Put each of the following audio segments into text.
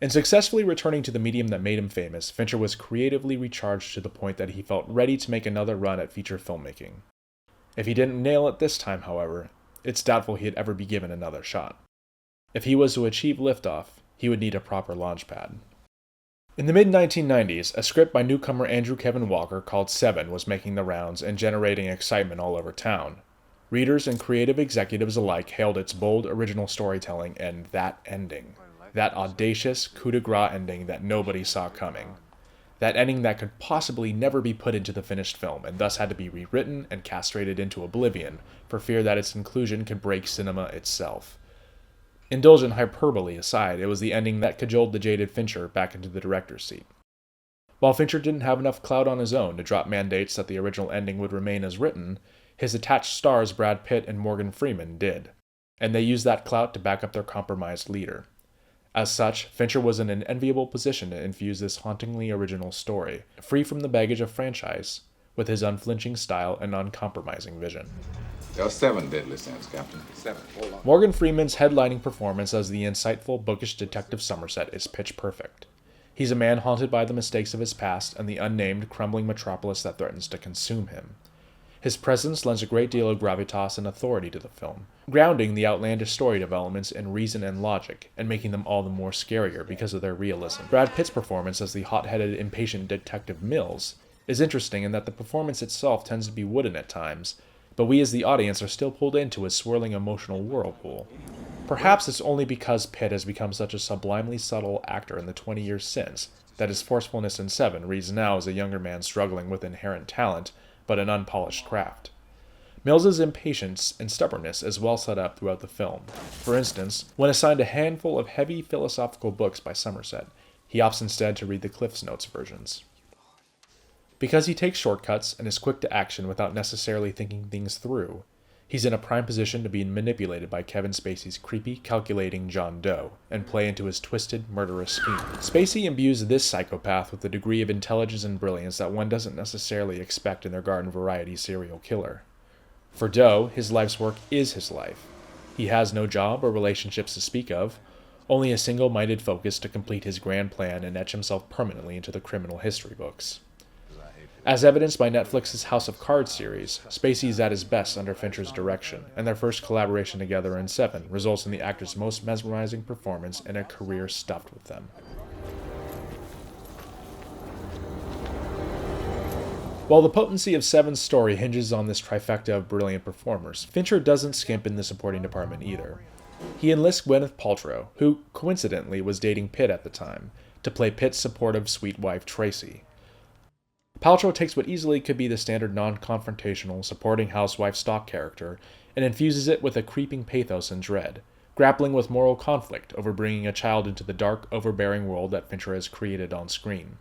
In successfully returning to the medium that made him famous, Fincher was creatively recharged to the point that he felt ready to make another run at feature filmmaking. If he didn't nail it this time, however, it's doubtful he'd ever be given another shot. If he was to achieve liftoff, he would need a proper launch pad. In the mid-1990s, a script by newcomer Andrew Kevin Walker called SE7EN was making the rounds and generating excitement all over town. Readers and creative executives alike hailed its bold, original storytelling and that ending. That audacious coup de grace ending that nobody saw coming. That ending that could possibly never be put into the finished film and thus had to be rewritten and castrated into oblivion for fear that its inclusion could break cinema itself. Indulgent hyperbole aside, it was the ending that cajoled the jaded Fincher back into the director's seat. While Fincher didn't have enough clout on his own to drop mandates that the original ending would remain as written, his attached stars Brad Pitt and Morgan Freeman did, and they used that clout to back up their compromised leader. As such, Fincher was in an enviable position to infuse this hauntingly original story, free from the baggage of franchise, with his unflinching style and uncompromising vision. There are 7 deadly sins, Captain. 7. Hold on. Morgan Freeman's headlining performance as the insightful, bookish Detective Somerset is pitch perfect. He's a man haunted by the mistakes of his past and the unnamed, crumbling metropolis that threatens to consume him. His presence lends a great deal of gravitas and authority to the film, grounding the outlandish story developments in reason and logic, and making them all the more scarier because of their realism. Brad Pitt's performance as the hot-headed, impatient Detective Mills is interesting in that the performance itself tends to be wooden at times, but we as the audience are still pulled into his swirling emotional whirlpool. Perhaps it's only because Pitt has become such a sublimely subtle actor in the 20 years since, that his forcefulness in SE7EN reads now as a younger man struggling with inherent talent, but an unpolished craft. Mills's impatience and stubbornness is well set up throughout the film. For instance, when assigned a handful of heavy philosophical books by Somerset, he opts instead to read the Cliff's Notes versions. Because he takes shortcuts and is quick to action without necessarily thinking things through, he's in a prime position to be manipulated by Kevin Spacey's creepy, calculating John Doe, and play into his twisted, murderous scheme. Spacey imbues this psychopath with a degree of intelligence and brilliance that one doesn't necessarily expect in their garden variety serial killer. For Doe, his life's work is his life. He has no job or relationships to speak of, only a single-minded focus to complete his grand plan and etch himself permanently into the criminal history books. As evidenced by Netflix's House of Cards series, Spacey's at his best under Fincher's direction, and their first collaboration together in SE7EN results in the actor's most mesmerizing performance and a career stuffed with them. While the potency of SE7EN's story hinges on this trifecta of brilliant performers, Fincher doesn't skimp in the supporting department either. He enlists Gwyneth Paltrow, who, coincidentally, was dating Pitt at the time, to play Pitt's supportive sweet wife Tracy. Paltrow takes what easily could be the standard non-confrontational, supporting housewife stock character and infuses it with a creeping pathos and dread, grappling with moral conflict over bringing a child into the dark, overbearing world that Fincher has created on screen.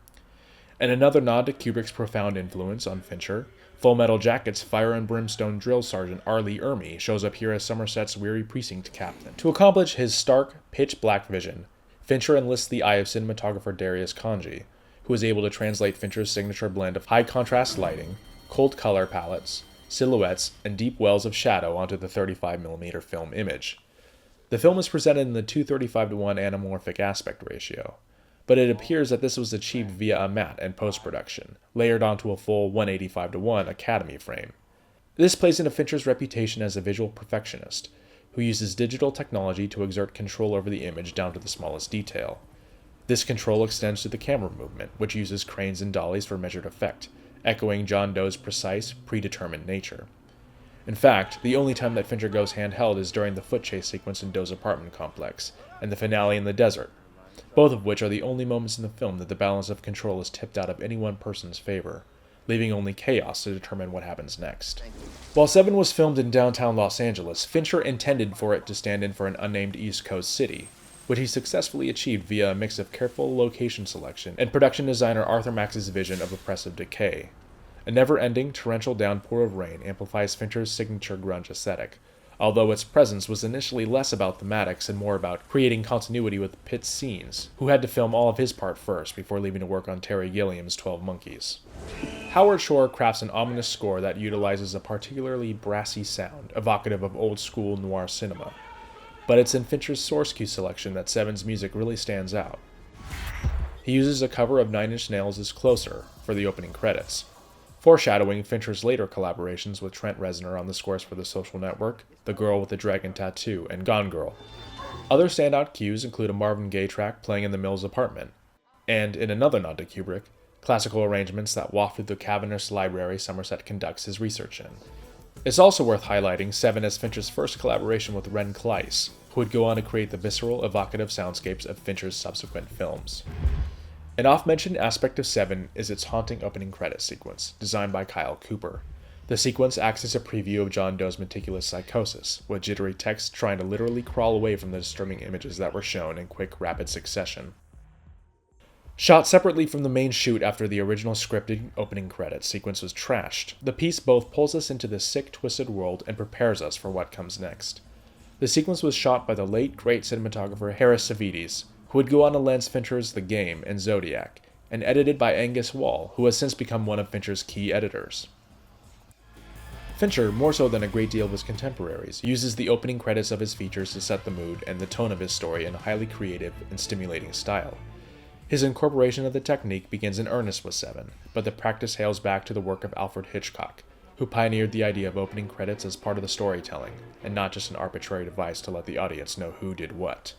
And another nod to Kubrick's profound influence on Fincher, Full Metal Jacket's fire and brimstone drill sergeant R. Lee Ermey shows up here as Somerset's weary precinct captain. To accomplish his stark, pitch-black vision, Fincher enlists the eye of cinematographer Darius Khondji, who is able to translate Fincher's signature blend of high-contrast lighting, cold color palettes, silhouettes, and deep wells of shadow onto the 35mm film image. The film is presented in the 2:35:1 anamorphic aspect ratio, but it appears that this was achieved via a matte and post-production, layered onto a full 1:85:1 Academy frame. This plays into Fincher's reputation as a visual perfectionist, who uses digital technology to exert control over the image down to the smallest detail. This control extends to the camera movement, which uses cranes and dollies for measured effect, echoing John Doe's precise, predetermined nature. In fact, the only time that Fincher goes handheld is during the foot chase sequence in Doe's apartment complex, and the finale in the desert, both of which are the only moments in the film that the balance of control is tipped out of any one person's favor, leaving only chaos to determine what happens next. While SE7EN was filmed in downtown Los Angeles, Fincher intended for it to stand in for an unnamed East Coast city, which he successfully achieved via a mix of careful location selection and production designer Arthur Max's vision of oppressive decay. A never-ending, torrential downpour of rain amplifies Fincher's signature grunge aesthetic, although its presence was initially less about thematics and more about creating continuity with Pitt's scenes, who had to film all of his part first before leaving to work on Terry Gilliam's 12 Monkeys. Howard Shore crafts an ominous score that utilizes a particularly brassy sound, evocative of old-school noir cinema. But it's in Fincher's source cue selection that SE7EN's music really stands out. He uses a cover of Nine Inch Nails' Closer for the opening credits, foreshadowing Fincher's later collaborations with Trent Reznor on the scores for The Social Network, The Girl with the Dragon Tattoo, and Gone Girl. Other standout cues include a Marvin Gaye track playing in the Mills apartment, and, in another nod to Kubrick, classical arrangements that waft through the cavernous library Somerset conducts his research in. It's also worth highlighting Seven as Fincher's first collaboration with Ren Klyce, who would go on to create the visceral, evocative soundscapes of Fincher's subsequent films. An oft-mentioned aspect of Seven is its haunting opening credits sequence, designed by Kyle Cooper. The sequence acts as a preview of John Doe's meticulous psychosis, with jittery text trying to literally crawl away from the disturbing images that were shown in quick, rapid succession. Shot separately from the main shoot after the original scripted opening credits sequence was trashed, the piece both pulls us into this sick, twisted world and prepares us for what comes next. The sequence was shot by the late, great cinematographer Harris Savides, who would go on to lens Fincher's The Game and Zodiac, and edited by Angus Wall, who has since become one of Fincher's key editors. Fincher, more so than a great deal of his contemporaries, uses the opening credits of his features to set the mood and the tone of his story in a highly creative and stimulating style. His incorporation of the technique begins in earnest with Seven, but the practice hails back to the work of Alfred Hitchcock, who pioneered the idea of opening credits as part of the storytelling, and not just an arbitrary device to let the audience know who did what.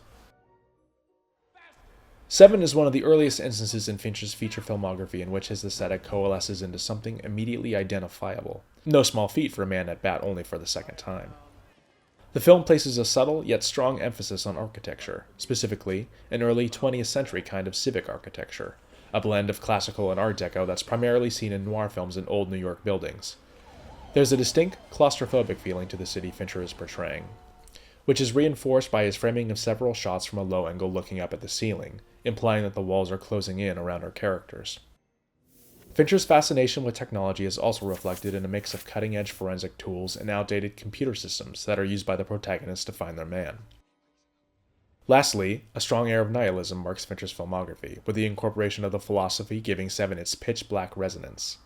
Seven is one of the earliest instances in Fincher's feature filmography in which his aesthetic coalesces into something immediately identifiable. No small feat for a man at bat only for the second time. The film places a subtle yet strong emphasis on architecture, specifically an early 20th century kind of civic architecture, a blend of classical and Art Deco that's primarily seen in noir films in old New York buildings. There's a distinct claustrophobic feeling to the city Fincher is portraying, which is reinforced by his framing of several shots from a low angle looking up at the ceiling, implying that the walls are closing in around our characters. Fincher's fascination with technology is also reflected in a mix of cutting-edge forensic tools and outdated computer systems that are used by the protagonists to find their man. Lastly, a strong air of nihilism marks Fincher's filmography, with the incorporation of the philosophy giving Seven its pitch-black resonance.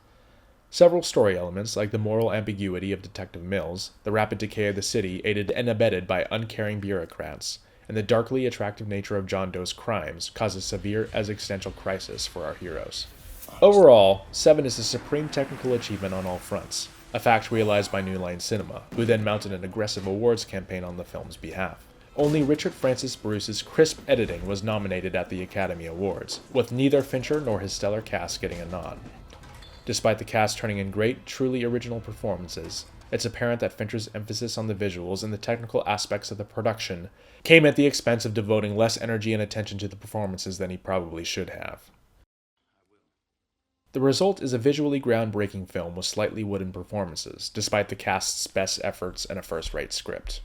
Several story elements, like the moral ambiguity of Detective Mills, the rapid decay of the city aided and abetted by uncaring bureaucrats, and the darkly attractive nature of John Doe's crimes cause a severe existential crisis for our heroes. Overall, Seven is a supreme technical achievement on all fronts, a fact realized by New Line Cinema, who then mounted an aggressive awards campaign on the film's behalf. Only Richard Francis Bruce's crisp editing was nominated at the Academy Awards, with neither Fincher nor his stellar cast getting a nod. Despite the cast turning in great, truly original performances, it's apparent that Fincher's emphasis on the visuals and the technical aspects of the production came at the expense of devoting less energy and attention to the performances than he probably should have. The result is a visually groundbreaking film with slightly wooden performances, despite the cast's best efforts and a first-rate script.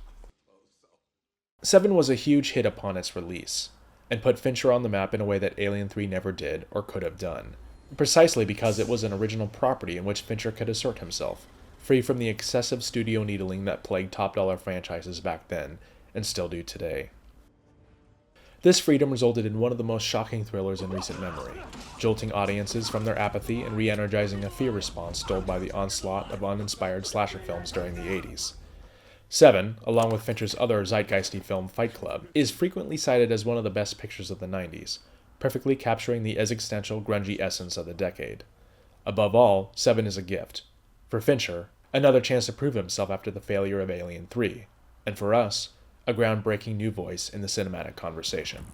Seven was a huge hit upon its release, and put Fincher on the map in a way that Alien 3 never did or could have done, precisely because it was an original property in which Fincher could assert himself, free from the excessive studio needling that plagued top-dollar franchises back then, and still do today. This freedom resulted in one of the most shocking thrillers in recent memory, jolting audiences from their apathy and re-energizing a fear response stoled by the onslaught of uninspired slasher films during the 80s. Seven, along with Fincher's other zeitgeisty film Fight Club, is frequently cited as one of the best pictures of the 90s, perfectly capturing the existential, grungy essence of the decade. Above all, Seven is a gift. For Fincher, another chance to prove himself after the failure of Alien 3, and for us, a groundbreaking new voice in the cinematic conversation.